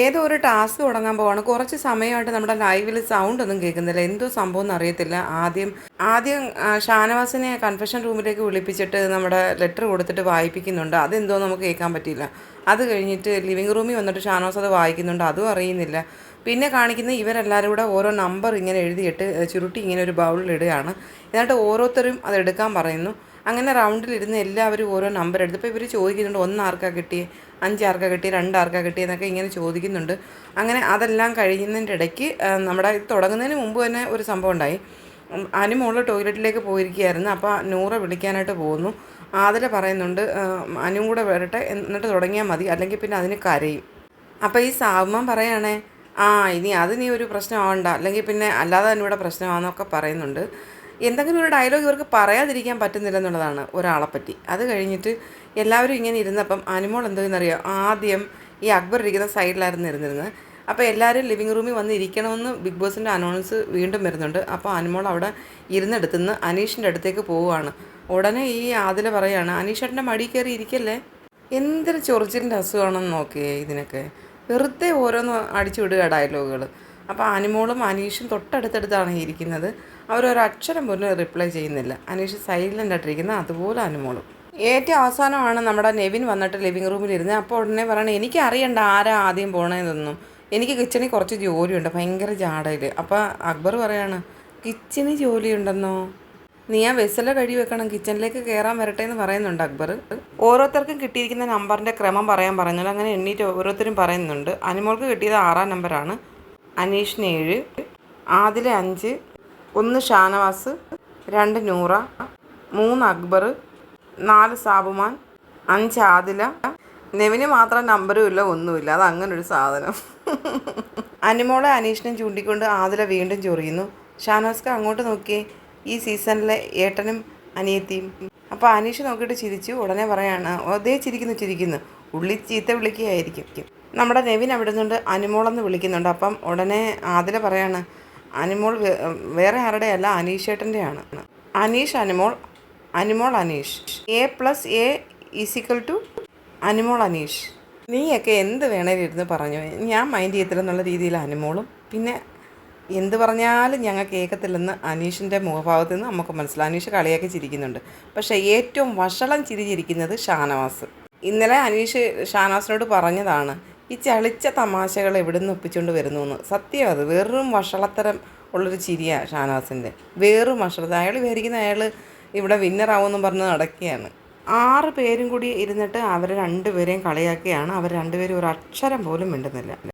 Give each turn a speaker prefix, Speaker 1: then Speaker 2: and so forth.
Speaker 1: ഏതോ ഒരു ടാസ്ക് തുടങ്ങാൻ പോവാണ്. കുറച്ച് സമയമായിട്ട് നമ്മുടെ ലൈവിൽ സൗണ്ട് ഒന്നും കേൾക്കുന്നില്ല. എന്തോ സംഭവം എന്നറിയത്തില്ല. ആദ്യം ഷാനവാസിനെ കൺഫെഷൻ റൂമിലേക്ക് വിളിപ്പിച്ചിട്ട് നമ്മുടെ ലെറ്റർ കൊടുത്തിട്ട് വായിപ്പിക്കുന്നുണ്ട്. അതെന്തോ നമുക്ക് കേൾക്കാൻ പറ്റിയില്ല. അത് കഴിഞ്ഞിട്ട് ലിവിങ് റൂമിൽ വന്നിട്ട് ഷാനവാസ് അത് വായിക്കുന്നുണ്ട്. അതും അറിയുന്നില്ല. പിന്നെ കാണിക്കുന്ന ഇവരെല്ലാവരും കൂടെ ഓരോ നമ്പർ ഇങ്ങനെ എഴുതിയിട്ട് ചുരുട്ടി ഇങ്ങനെ ഒരു ബൗളിലിടുകയാണ്. എന്നിട്ട് ഓരോരുത്തരും അത് എടുക്കാൻ പറയുന്നു. അങ്ങനെ റൗണ്ടിലിരുന്ന് എല്ലാവരും ഓരോ നമ്പർ എടുത്ത് ഇപ്പോൾ ഇവർ ചോദിക്കുന്നുണ്ട് 1 ആർക്കാണ് കിട്ടിയേ, 5 ആർക്കാണ് കിട്ടിയത്, 2 ആർക്കാണ് കിട്ടിയെന്നൊക്കെ ഇങ്ങനെ ചോദിക്കുന്നുണ്ട്. അങ്ങനെ അതെല്ലാം കഴിയുന്നതിൻ്റെ ഇടയ്ക്ക് നമ്മുടെ ഇത് തുടങ്ങുന്നതിന് മുമ്പ് തന്നെ ഒരു സംഭവം ഉണ്ടായി. അനുമോള് ടോയ്ലറ്റിലേക്ക് പോയിരിക്കുകയായിരുന്നു. അപ്പോൾ നൂറ വിളിക്കാനായിട്ട് പോകുന്നു. ആതിര പറയുന്നുണ്ട് അനുവും കൂടെ വരട്ടെ എന്നിട്ട് തുടങ്ങിയാൽ മതി, അല്ലെങ്കിൽ പിന്നെ അതിന് കരയും. അപ്പോൾ ഈ സാബുമാൻ പറയുകയാണേ, ഇനി അത് നീ ഒരു പ്രശ്നമാവണ്ട, അല്ലെങ്കിൽ പിന്നെ അല്ലാതെ തന്നെ ഇവിടെ പ്രശ്നമാണെന്നൊക്കെ പറയുന്നുണ്ട്. എന്തെങ്കിലും ഒരു ഡയലോഗ് ഇവർക്ക് പറയാതിരിക്കാൻ പറ്റുന്നില്ല എന്നുള്ളതാണ് ഒരാളെപ്പറ്റി. അത് കഴിഞ്ഞിട്ട് എല്ലാവരും ഇങ്ങനെ ഇരുന്നപ്പം അനുമോൾ എന്തോന്നറിയാം, ആദ്യം ഈ അക്ബർ ഇരിക്കുന്ന സൈഡിലായിരുന്നു ഇരുന്നിരുന്നത്. അപ്പോൾ എല്ലാവരും ലിവിങ് റൂമിൽ വന്ന് ഇരിക്കണമെന്ന് ബിഗ് ബോസിൻ്റെ അനൗൺസ് വീണ്ടും വരുന്നുണ്ട്. അപ്പോൾ അനുമോൾ അവിടെ ഇരുന്നെടുത്തുനിന്ന് അനീഷിൻ്റെ അടുത്തേക്ക് പോവുകയാണ്. ഉടനെ ഈ ആദില പറയുകയാണ്, അനീഷേട്ടൻ്റെ മടി കയറി ഇരിക്കല്ലേ. എന്തൊരു ചൊറിച്ചിലിൻ്റെ അസുഖമാണെന്ന് നോക്കിയേ ഇതിനൊക്കെ. വെറുതെ ഓരോന്ന് അടിച്ചു വിടുക ഡയലോഗുകൾ. അപ്പോൾ അനുമോളും അനീഷും തൊട്ടടുത്തടുത്താണ് ഇരിക്കുന്നത്. അവരൊരക്ഷരം പോലും റിപ്ലൈ ചെയ്യുന്നില്ല. അനീഷ് സൈലൻ്റ് ആയിട്ടിരിക്കുന്ന അതുപോലെ അനുമോളും. ഏറ്റവും അവസാനമാണ് നമ്മുടെ നെവിൻ വന്നിട്ട് ലിവിങ് റൂമിലിരുന്ന്. അപ്പോൾ ഉടനെ പറയണേ, എനിക്ക് അറിയണ്ട ആരാ ആദ്യം പോണേന്നൊന്നും, എനിക്ക് കിച്ചണിൽ കുറച്ച് ജോലിയുണ്ട്, ഭയങ്കര ജാടയിൽ. അപ്പോൾ അക്ബർ പറയാണ്, കിച്ചണിൽ ജോലിയുണ്ടെന്നോ, നീ ആ വെസല കഴി വെക്കണം, കിച്ചണിലേക്ക് കയറാൻ വരട്ടെ എന്ന് പറയുന്നുണ്ട് അക്ബർ. ഓരോരുത്തർക്കും കിട്ടിയിരിക്കുന്ന നമ്പറിൻ്റെ ക്രമം പറയാൻ പറഞ്ഞാൽ അങ്ങനെ എണ്ണീറ്റ് ഓരോരുത്തരും പറയുന്നുണ്ട്. അനുമോൾക്ക് കിട്ടിയത് 6-ാം നമ്പറാണ്, അനീഷിന് 7, ആദില 5, 1 ഷാനവാസ്, 2 നൂറ, 3 അക്ബർ, 4 സാബുമാൻ, 5 ആദില. നെവിന് മാത്രം നമ്പറും ഇല്ല, ഒന്നുമില്ല. അത് അങ്ങനൊരു സാധനം. അനുമോളെ അനീഷിനെ ചൂണ്ടിക്കൊണ്ട് ആദില വീണ്ടും ചൊറിയുന്നു. ഷാനവാസ്ക്ക് അങ്ങോട്ട് നോക്കിയേ, ഈ സീസണിലെ ഏട്ടനും അനിയത്തിയും. അപ്പോൾ അനീഷ് നോക്കിയിട്ട് ചിരിച്ചു. ഉടനെ പറയാണ്, അതേ ചിരിക്കുന്നു, ഉള്ളി ചീത്ത വിളിക്കുകയായിരിക്കും. നമ്മുടെ നെവിൻ അവിടെ നിന്നുണ്ട് അനുമോളെന്ന് വിളിക്കുന്നുണ്ട്. അപ്പം ഉടനെ ആദില പറയാണ്, അനുമോൾ വേറെ ആരുടെയല്ല, അനീഷേട്ടൻ്റെയാണ്. അനീഷ് അനുമോൾ, അനുമോൾ അനീഷ്. A+A = അനുമോൾ അനീഷ്. നീയൊക്കെ എന്ത് വേണേലും ഇരുന്ന് പറഞ്ഞു, ഞാൻ മൈൻഡ് ചെയ്യത്തില്ലെന്നുള്ള രീതിയിൽ അനുമോളും. പിന്നെ എന്ത് പറഞ്ഞാലും ഞങ്ങൾ കേൾക്കത്തില്ലെന്ന് അനീഷിൻ്റെ മുഖഭാവത്തിൽ നിന്ന് നമുക്ക് മനസ്സിലാവും. അനീഷ് കളിയാക്കി ചിരിക്കുന്നുണ്ട്. പക്ഷേ ഏറ്റവും വഷളം ചിരിച്ചിരിക്കുന്നത് ഷാനവാസ്. ഇന്നലെ അനീഷ് ഷാനവാസിനോട് പറഞ്ഞതാണ്, ഈ ചളിച്ച തമാശകൾ എവിടെ നിന്ന് ഒപ്പിച്ചുകൊണ്ട് വരുന്നു എന്ന്. സത്യം, അത് വെറും വഷളത്തരം ഉള്ളൊരു ചിരിയാണ് ഷാനവാസിൻ്റെ. വെറും വഷളത്തരം. അയാൾ വിചാരിക്കുന്ന അയാൾ ഇവിടെ വിന്നറാവുമെന്നും പറഞ്ഞ് നടക്കുകയാണ്. 6 പേരും കൂടി ഇരുന്നിട്ട് അവർ 2 പേരെയും കളിയാക്കിയാണ്. അവർ 2 പേരും ഒരു അക്ഷരം പോലും മിണ്ടുന്നില്ല.